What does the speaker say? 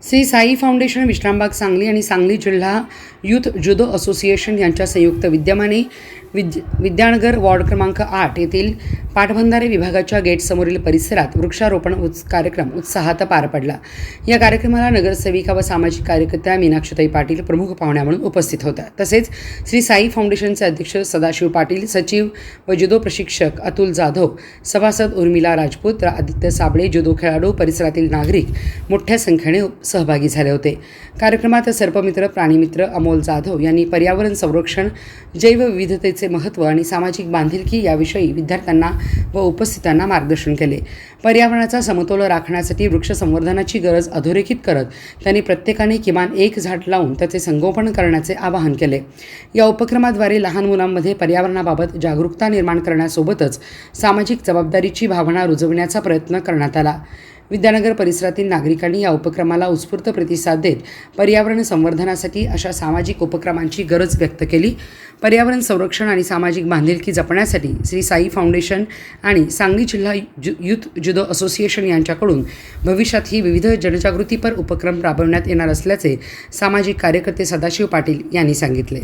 Shri Sai foundation Vishrambag Sangli आणि सांगली जिल्हा youth जुदो association यांच्या संयुक्त विद्यमाने विद्यानगर वॉर्ड क्रमांक 8 येथील पाटबंधारे विभागाच्या गेटसमोरील परिसरात वृक्षारोपण कार्यक्रम उत्साहात पार पडला। या कार्यक्रमाला नगरसेविका व सामाजिक कार्यकर्त्या मीनाक्षीताई पाटील प्रमुख पाहुण्या म्हणून उपस्थित होत्या। तसेच श्री साई फाउंडेशनचे अध्यक्ष सदाशिव पाटील, सचिव व जुदो प्रशिक्षक अतुल जाधव, सभासद उर्मिला राजपूत, आदित्य साबळे, जुदो खेळाडू, परिसरातील नागरिक मोठ्या संख्येने सहभागी झाले होते। कार्यक्रमात सर्पमित्र, प्राणीमित्र अमोल जाधव यांनी पर्यावरण संरक्षण, जैवविविधतेचे महत्त्व आणि सामाजिक बांधिलकी याविषयी विद्यार्थ्यांना व उपस्थितांना मार्गदर्शन केले। पर्यावरणाचा समतोल राखण्यासाठी वृक्ष संवर्धनाची गरज अधोरेखित करत त्यांनी प्रत्येकाने किमान एक झाड लावून त्याचे संगोपन करण्याचे आवाहन केले। या उपक्रमाद्वारे लहान मुलांमध्ये पर्यावरणाबाबत जागरूकता निर्माण करण्यासोबतच सामाजिक जबाबदारीची भावना रुजवण्याचा प्रयत्न करण्यात आला। विद्यानगर परिसरातील नागरिकांनी या उपक्रमाला उत्स्फूर्त प्रतिसाद देत पर्यावरण संवर्धनासाठी अशा सामाजिक उपक्रमांची गरज व्यक्त केली। पर्यावरण संरक्षण आणि सामाजिक बांधिलकी जपण्यासाठी श्री साई फाउंडेशन आणि सांगली जिल्हा यूथ जुदो असोसिएशन यांच्याकडून भविष्यातही विविध जनजागृतीपर उपक्रम राबवण्यात येणार असल्याचे सामाजिक कार्यकर्ते सदाशिव पाटील यांनी सांगितले।